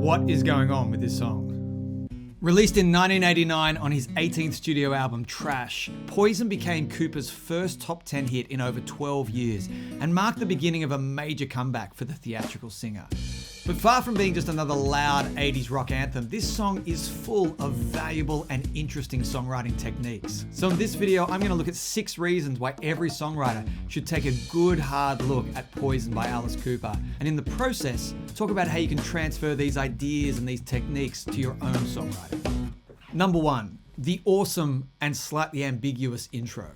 What is going on with this song? Released in 1989 on his 18th studio album, Trash, Poison became Cooper's first top 10 hit in over 12 years and marked the beginning of a major comeback for the theatrical singer. But far from being just another loud 80s rock anthem, this song is full of valuable and interesting songwriting techniques. So in this video, I'm going to look at 6 reasons why every songwriter should take a good hard look at Poison by Alice Cooper, and in the process, talk about how you can transfer these ideas and these techniques to your own songwriting. Number 1, the awesome and slightly ambiguous intro.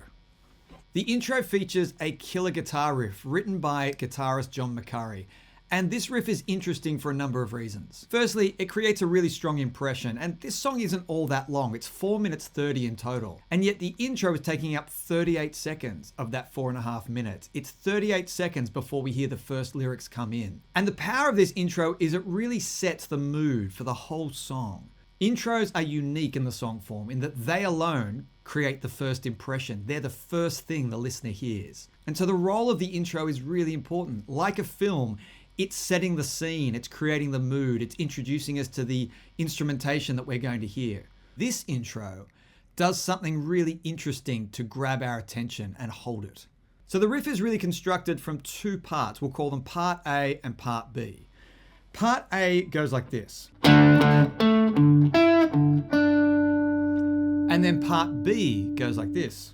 The intro features a killer guitar riff written by guitarist John McCurry. And this riff is interesting for a number of reasons. Firstly, it creates a really strong impression, and this song isn't all that long. It's 4 minutes 30 in total. And yet the intro is taking up 38 seconds of that 4.5 minutes. It's 38 seconds before we hear the first lyrics come in. And the power of this intro is it really sets the mood for the whole song. Intros are unique in the song form in that they alone create the first impression. They're the first thing the listener hears. And so the role of the intro is really important. Like a film, it's setting the scene, it's creating the mood, it's introducing us to the instrumentation that we're going to hear. This intro does something really interesting to grab our attention and hold it. So the riff is really constructed from 2 parts. We'll call them Part A and Part B. Part A goes like this. And then Part B goes like this.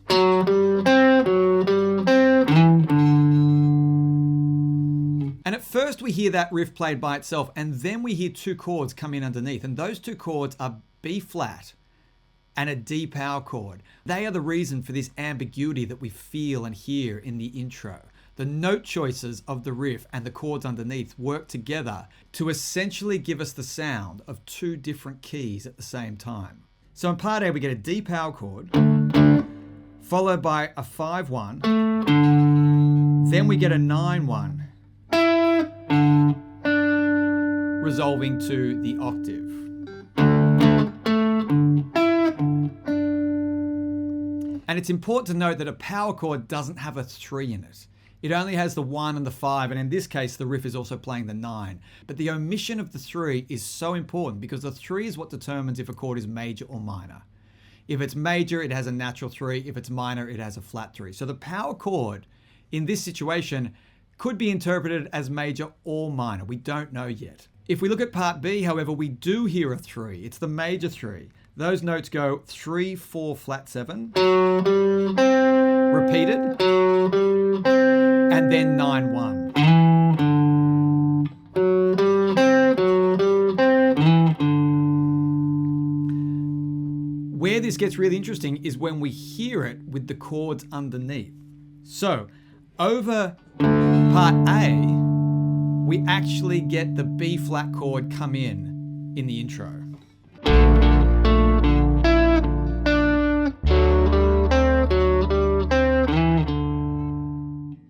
And at first we hear that riff played by itself, and then we hear 2 chords come in underneath, and those 2 chords are B flat and a D power chord. They are the reason for this ambiguity that we feel and hear in the intro. The note choices of the riff and the chords underneath work together to essentially give us the sound of 2 different keys at the same time. So in Part A we get a D power chord, followed by a 5-1, then we get a 9-1, resolving to the octave. And it's important to note that a power chord doesn't have a 3 in it. It only has the 1 and the 5, and in this case the riff is also playing the 9. But the omission of the 3 is so important because the 3 is what determines if a chord is major or minor. If it's major, it has a natural 3. If it's minor, it has a flat 3. So the power chord in this situation could be interpreted as major or minor. We don't know yet. If we look at Part B, however, we do hear a 3. It's the major 3. Those notes go 3, 4, flat 7, repeated, and then 9, 1. Where this gets really interesting is when we hear it with the chords underneath. So, over Part A, we actually get the B flat chord come in the intro.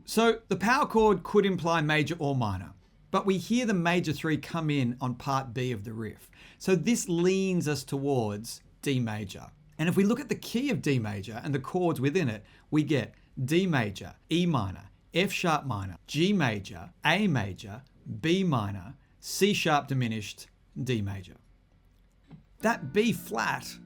So the power chord could imply major or minor, but we hear the major 3 come in on Part B of the riff. So this leans us towards D major. And if we look at the key of D major and the chords within it, we get D major, E minor, F sharp minor, G major, A major, B minor, C sharp diminished, D major. That B flat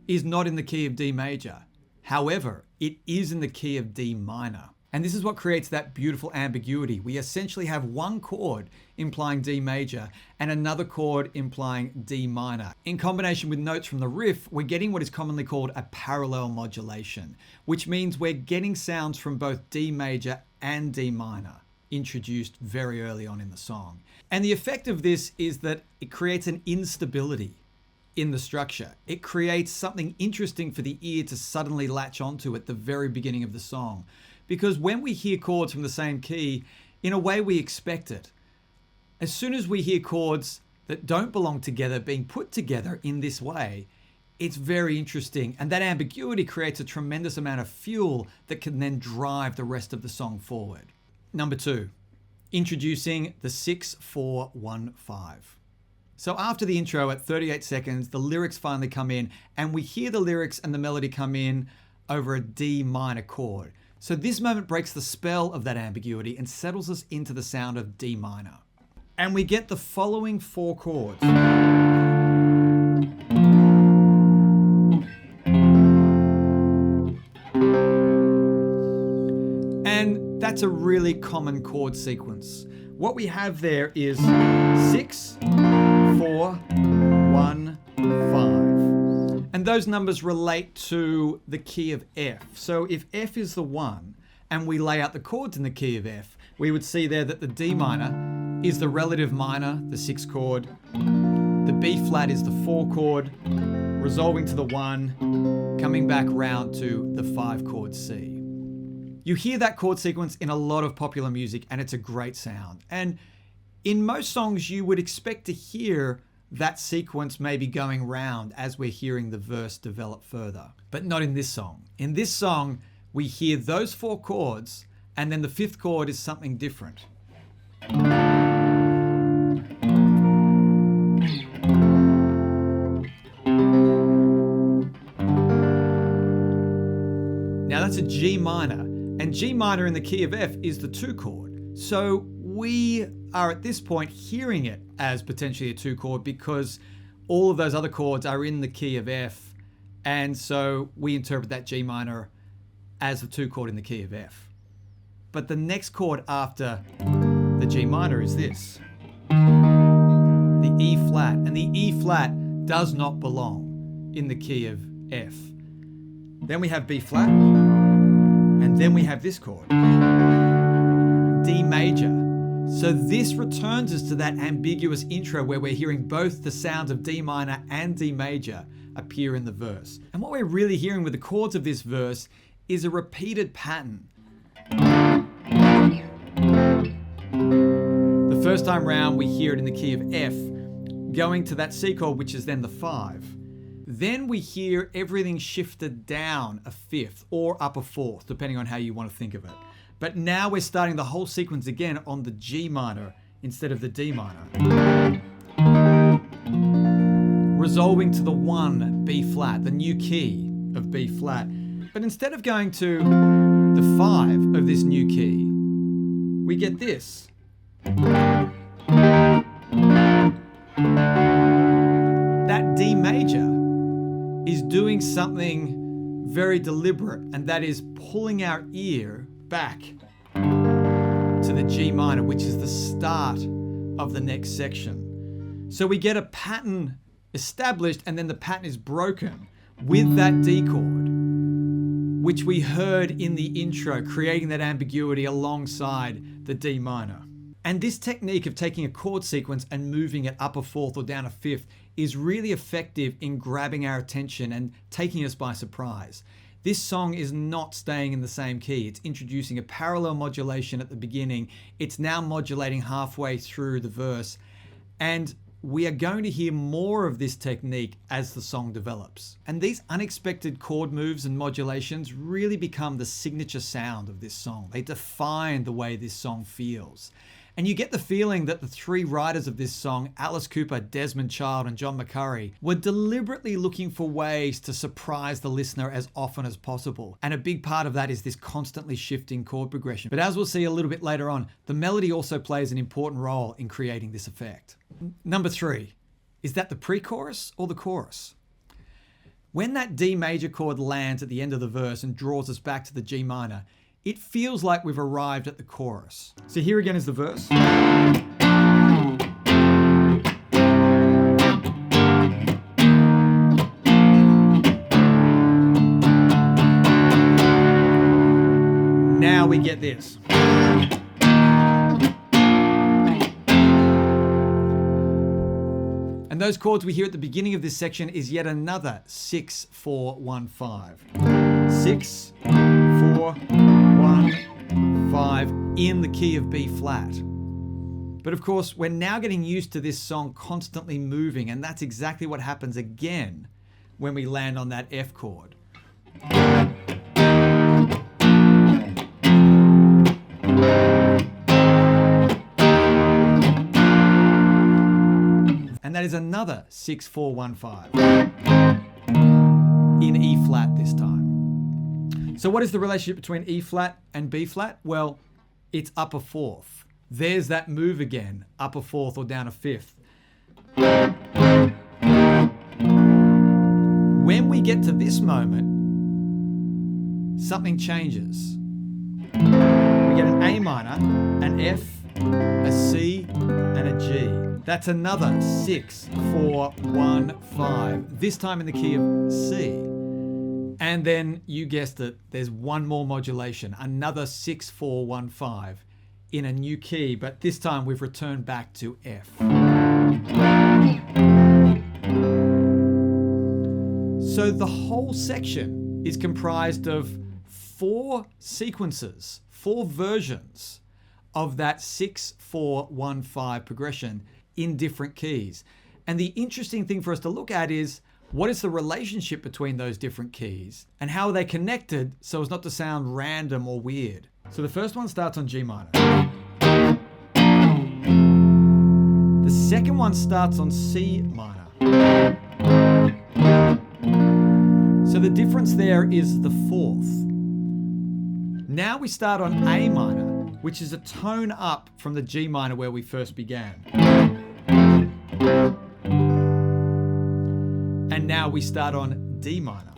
is not in the key of D major. However, it is in the key of D minor. And this is what creates that beautiful ambiguity. We essentially have one chord implying D major and another chord implying D minor. In combination with notes from the riff, we're getting what is commonly called a parallel modulation, which means we're getting sounds from both D major and D minor introduced very early on in the song. And the effect of this is that it creates an instability in the structure. It creates something interesting for the ear to suddenly latch onto at the very beginning of the song. Because when we hear chords from the same key, in a way we expect it. As soon as we hear chords that don't belong together being put together in this way, it's very interesting. And that ambiguity creates a tremendous amount of fuel that can then drive the rest of the song forward. Number 2, introducing the 6-4-1-5. So after the intro at 38 seconds, the lyrics finally come in and we hear the lyrics and the melody come in over a D minor chord. So this moment breaks the spell of that ambiguity and settles us into the sound of D minor. And we get the following 4 chords. And that's a really common chord sequence. What we have there is 6, 4, 1, 5. And those numbers relate to the key of F. So if F is the 1 and we lay out the chords in the key of F, we would see there that the D minor is the relative minor, the 6 chord. The B flat is the 4 chord, resolving to the 1, coming back round to the 5 chord C. You hear that chord sequence in a lot of popular music, and it's a great sound. And in most songs, you would expect to hear that sequence maybe going round as we're hearing the verse develop further. But not in this song. In this song, we hear those 4 chords, and then the 5th chord is something different. Now that's a G minor. And G minor in the key of F is the 2 chord. So we are at this point hearing it as potentially a 2 chord because all of those other chords are in the key of F. And so we interpret that G minor as the 2 chord in the key of F. But the next chord after the G minor is this, the E flat. And the E flat does not belong in the key of F. Then we have B flat. And then we have this chord, D major. So this returns us to that ambiguous intro where we're hearing both the sounds of D minor and D major appear in the verse. And what we're really hearing with the chords of this verse is a repeated pattern. The first time round we hear it in the key of F, going to that C chord, which is then the 5. Then we hear everything shifted down a 5th or up a 4th, depending on how you want to think of it. But now we're starting the whole sequence again on the G minor instead of the D minor. Resolving to the 1 B flat, the new key of B flat. But instead of going to the 5 of this new key, we get this. That D major is doing something very deliberate, and that is pulling our ear back to the G minor, which is the start of the next section. So we get a pattern established, and then the pattern is broken with that D chord, which we heard in the intro, creating that ambiguity alongside the D minor. And this technique of taking a chord sequence and moving it up a 4th or down a 5th is really effective in grabbing our attention and taking us by surprise. This song is not staying in the same key. It's introducing a parallel modulation at the beginning. It's now modulating halfway through the verse. And we are going to hear more of this technique as the song develops. And these unexpected chord moves and modulations really become the signature sound of this song. They define the way this song feels. And you get the feeling that the 3 writers of this song, Alice Cooper, Desmond Child, and John McCurry, were deliberately looking for ways to surprise the listener as often as possible. And a big part of that is this constantly shifting chord progression. But as we'll see a little bit later on, the melody also plays an important role in creating this effect. Number 3, is that the pre-chorus or the chorus? When that D major chord lands at the end of the verse and draws us back to the G minor, it feels like we've arrived at the chorus. So here again is the verse. Now we get this. And those chords we hear at the beginning of this section is yet another 6, 4, 1, 5. 6, 4, 1, 5 in the key of B flat. But of course, we're now getting used to this song constantly moving, and that's exactly what happens again when we land on that F chord. And that is another 6, 4, 1, 5 in E flat this time. So what is the relationship between E flat and B flat? Well, it's up a 4th. There's that move again, up a fourth or down a fifth. When we get to this moment, something changes. We get an A minor, an F, a C, and a G. That's another 6, 4, 1, 5, this time in the key of C. And then, you guessed it, there's one more modulation, another 6, 4, 1, 5 in a new key, but this time we've returned back to F. So the whole section is comprised of 4 sequences, 4 versions of that 6, 4, 1, 5 progression in different keys. And the interesting thing for us to look at is, what is the relationship between those different keys and how are they connected so as not to sound random or weird? So the first one starts on G minor. The second one starts on C minor. So the difference there is the fourth. Now we start on A minor, which is a tone up from the G minor where we first began. And now we start on D minor,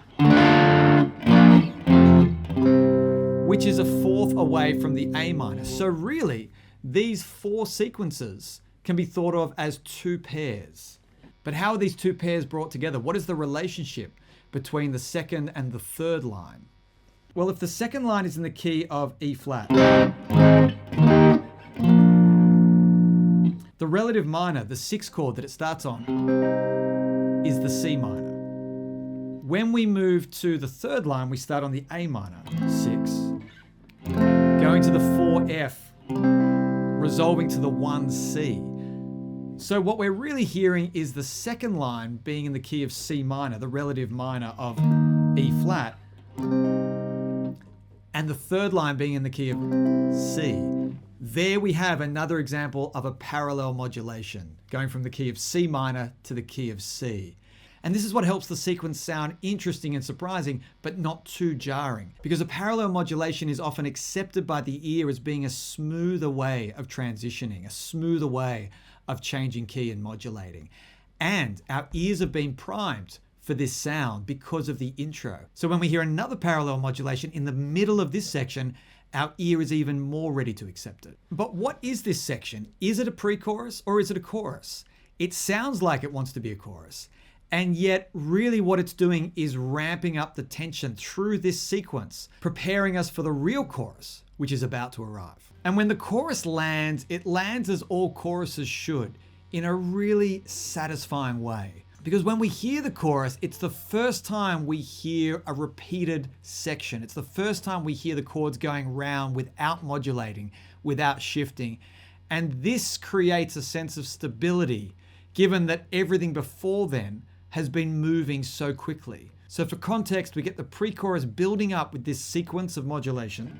which is a fourth away from the A minor. So really, these 4 sequences can be thought of as 2 pairs. But how are these 2 pairs brought together? What is the relationship between the second and the third line? Well, if the second line is in the key of E flat, the relative minor, the 6th chord that it starts on, is the C minor. When we move to the third line, we start on the A minor, 6, going to the 4F, resolving to the 1C. So what we're really hearing is the second line being in the key of C minor, the relative minor of E flat, and the third line being in the key of C. There we have another example of a parallel modulation, going from the key of C minor to the key of C. And this is what helps the sequence sound interesting and surprising, but not too jarring, because a parallel modulation is often accepted by the ear as being a smoother way of transitioning, a smoother way of changing key and modulating. And our ears have been primed for this sound because of the intro. So when we hear another parallel modulation in the middle of this section, our ear is even more ready to accept it. But what is this section? Is it a pre-chorus or is it a chorus? It sounds like it wants to be a chorus. And yet really what it's doing is ramping up the tension through this sequence, preparing us for the real chorus, which is about to arrive. And when the chorus lands, it lands as all choruses should, in a really satisfying way. Because when we hear the chorus, it's the first time we hear a repeated section. It's the first time we hear the chords going round without modulating, without shifting. And this creates a sense of stability, given that everything before then has been moving so quickly. So for context, we get the pre-chorus building up with this sequence of modulation.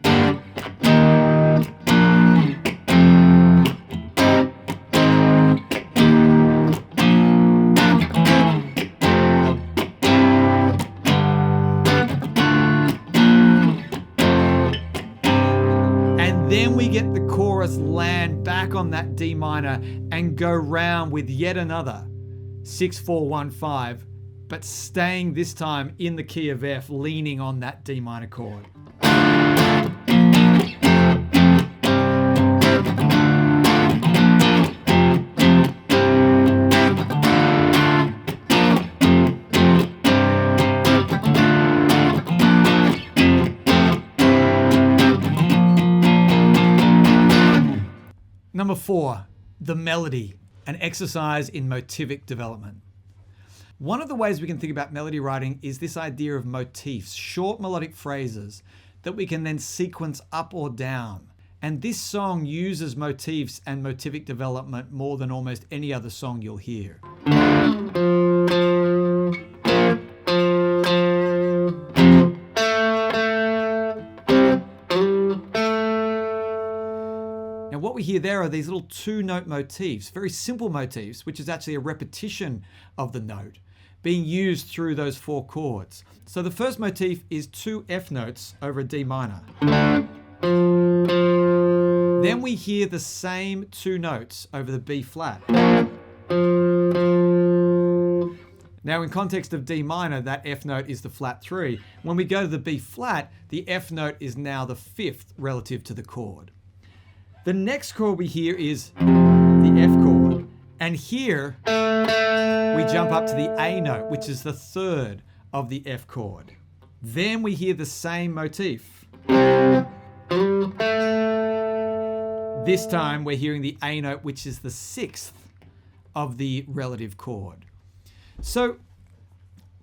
Then we get the chorus land back on that D minor and go round with yet another 6, 4, 1, 5, but staying this time in the key of F, leaning on that D minor chord. Number 4, the melody, an exercise in motivic development. One of the ways we can think about melody writing is this idea of motifs, short melodic phrases that we can then sequence up or down. And this song uses motifs and motivic development more than almost any other song you'll hear. What we hear there are these little 2-note motifs, very simple motifs, which is actually a repetition of the note being used through those 4 chords. So the first motif is 2 F notes over a D minor. Then we hear the same two notes over the B flat. Now, in context of D minor, that F note is the flat 3. When we go to the B flat, the F note is now the 5th relative to the chord. The next chord we hear is the F chord. And here, we jump up to the A note, which is the 3rd of the F chord. Then we hear the same motif. This time, we're hearing the A note, which is the 6th of the relative chord. So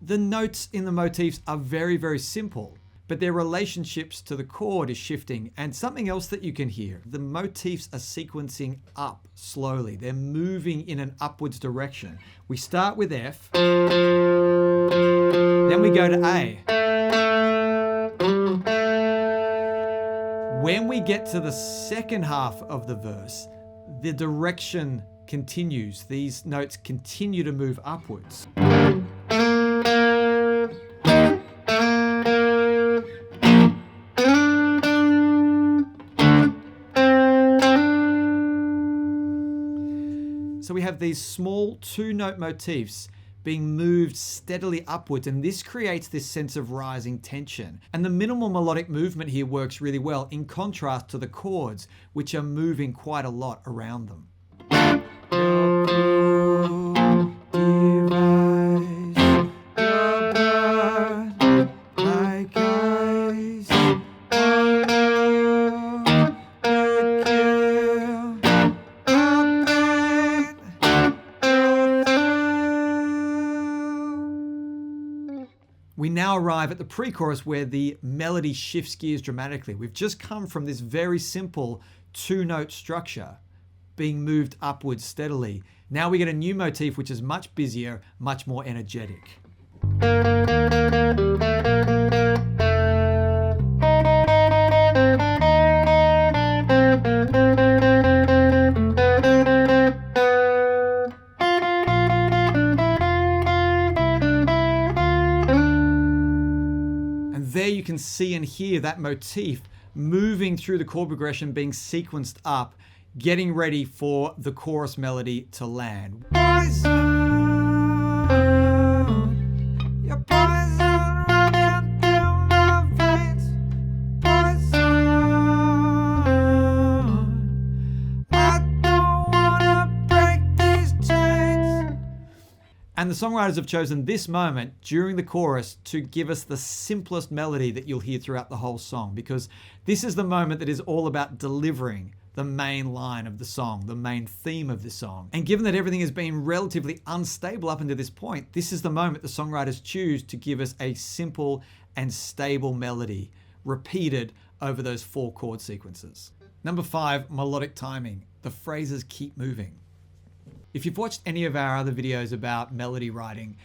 the notes in the motifs are very, very simple, but their relationships to the chord is shifting. And something else that you can hear, the motifs are sequencing up slowly. They're moving in an upwards direction. We start with F, then we go to A. When we get to the second half of the verse, the direction continues. These notes continue to move upwards. So we have these small 2-note motifs being moved steadily upwards, and this creates this sense of rising tension. And the minimal melodic movement here works really well in contrast to the chords, which are moving quite a lot around them. We now arrive at the pre-chorus where the melody shifts gears dramatically. We've just come from this very simple 2-note structure being moved upwards steadily. Now we get a new motif which is much busier, much more energetic. There you can see and hear that motif moving through the chord progression, being sequenced up, getting ready for the chorus melody to land. And the songwriters have chosen this moment during the chorus to give us the simplest melody that you'll hear throughout the whole song, because this is the moment that is all about delivering the main line of the song, the main theme of the song. And given that everything has been relatively unstable up until this point, this is the moment the songwriters choose to give us a simple and stable melody, repeated over those 4 chord sequences. Number 5, melodic timing. The phrases keep moving. If you've watched any of our other videos about melody writing,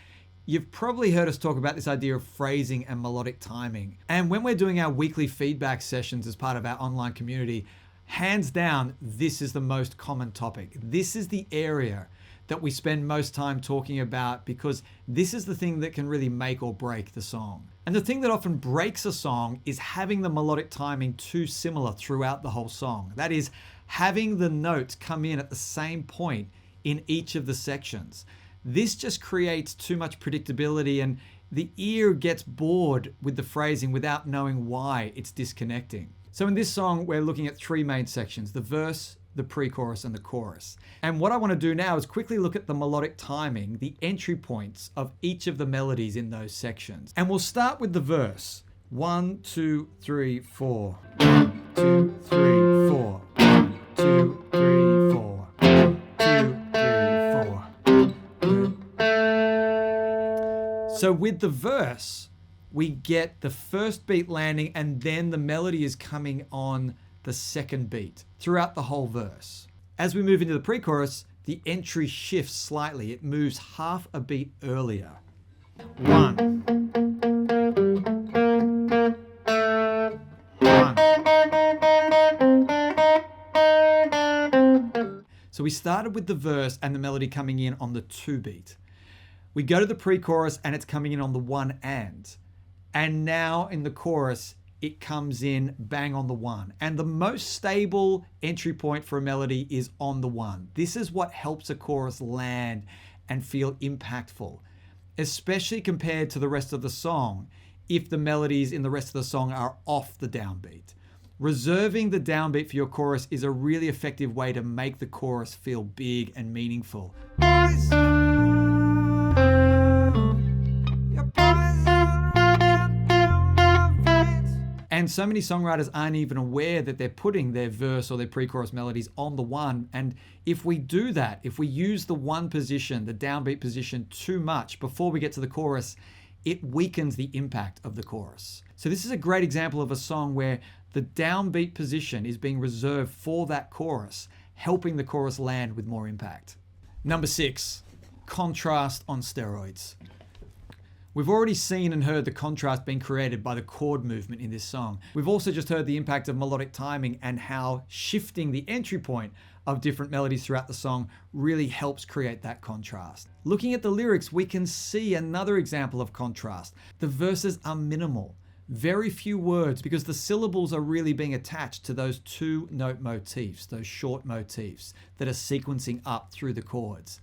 you've probably heard us talk about this idea of phrasing and melodic timing. And when we're doing our weekly feedback sessions as part of our online community, hands down, this is the most common topic. This is the area that we spend most time talking about, because this is the thing that can really make or break the song. And the thing that often breaks a song is having the melodic timing too similar throughout the whole song. That is, having the notes come in at the same point in each of the sections. This just creates too much predictability, and the ear gets bored with the phrasing without knowing why it's disconnecting. So in this song, we're looking at 3 main sections: the verse, the pre-chorus, and the chorus. And what I want to do now is quickly look at the melodic timing, the entry points of each of the melodies in those sections. And we'll start with the verse. 1, 2, 3, 4. 1, 2, 3, 4. 1, 2, 3, 4. So with the verse, we get the first beat landing, and then the melody is coming on the second beat throughout the whole verse. As we move into the pre-chorus, the entry shifts slightly. It moves half a beat earlier. 1. 1. So we started with the verse and the melody coming in on the 2 beat. We go to the pre-chorus and it's coming in on the 1 and. And now in the chorus, it comes in bang on the one. And the most stable entry point for a melody is on the one. This is what helps a chorus land and feel impactful, especially compared to the rest of the song if the melodies in the rest of the song are off the downbeat. Reserving the downbeat for your chorus is a really effective way to make the chorus feel big and meaningful. And so many songwriters aren't even aware that they're putting their verse or their pre-chorus melodies on the one. And if we do that, if we use the one position, the downbeat position, too much before we get to the chorus, it weakens the impact of the chorus. So this is a great example of a song where the downbeat position is being reserved for that chorus, helping the chorus land with more impact. Number 6, contrast on steroids. We've already seen and heard the contrast being created by the chord movement in this song. We've also just heard the impact of melodic timing and how shifting the entry point of different melodies throughout the song really helps create that contrast. Looking at the lyrics, we can see another example of contrast. The verses are minimal, very few words, because the syllables are really being attached to those 2-note motifs, those short motifs that are sequencing up through the chords.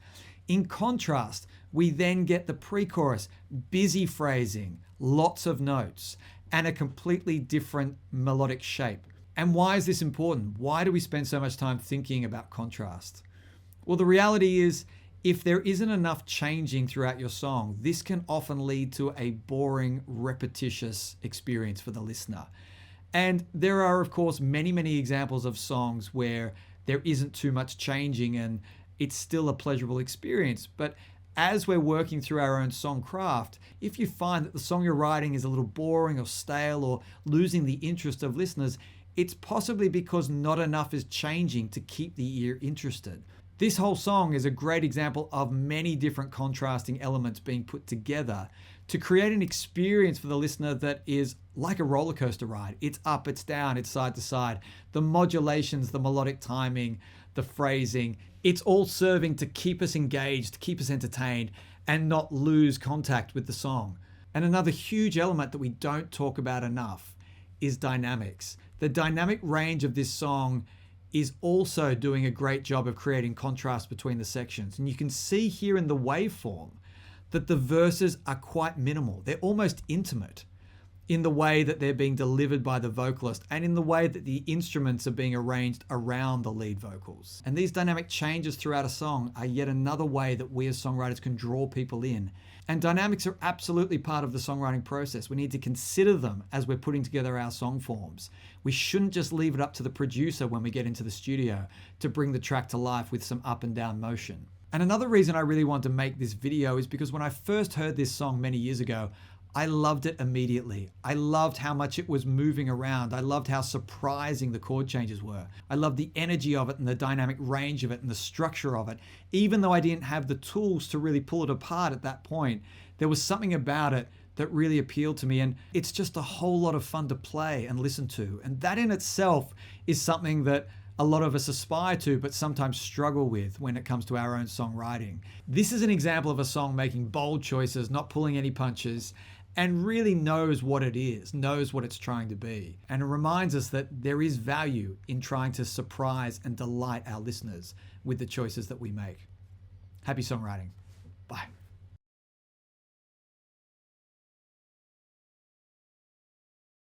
In contrast, we then get the pre-chorus, busy phrasing, lots of notes, and a completely different melodic shape. And why is this important? Why do we spend so much time thinking about contrast? Well, the reality is, if there isn't enough changing throughout your song, this can often lead to a boring, repetitious experience for the listener. And there are, of course, many, many examples of songs where there isn't too much changing and it's still a pleasurable experience. But as we're working through our own song craft, if you find that the song you're writing is a little boring or stale or losing the interest of listeners, it's possibly because not enough is changing to keep the ear interested. This whole song is a great example of many different contrasting elements being put together to create an experience for the listener that is like a roller coaster ride. It's up, it's down, it's side to side. The modulations, the melodic timing, the phrasing, it's all serving to keep us engaged, keep us entertained, and not lose contact with the song. And another huge element that we don't talk about enough is dynamics. The dynamic range of this song is also doing a great job of creating contrast between the sections. And you can see here in the waveform that the verses are quite minimal. They're almost intimate in the way that they're being delivered by the vocalist and in the way that the instruments are being arranged around the lead vocals. And these dynamic changes throughout a song are yet another way that we as songwriters can draw people in. And dynamics are absolutely part of the songwriting process. We need to consider them as we're putting together our song forms. We shouldn't just leave it up to the producer when we get into the studio to bring the track to life with some up and down motion. And another reason I really want to make this video is because when I first heard this song many years ago, I loved it immediately. I loved how much it was moving around. I loved how surprising the chord changes were. I loved the energy of it and the dynamic range of it and the structure of it. Even though I didn't have the tools to really pull it apart at that point, there was something about it that really appealed to me. And it's just a whole lot of fun to play and listen to. And that in itself is something that a lot of us aspire to, but sometimes struggle with when it comes to our own songwriting. This is an example of a song making bold choices, not pulling any punches, and really knows what it is, knows what it's trying to be. And it reminds us that there is value in trying to surprise and delight our listeners with the choices that we make. Happy songwriting. Bye.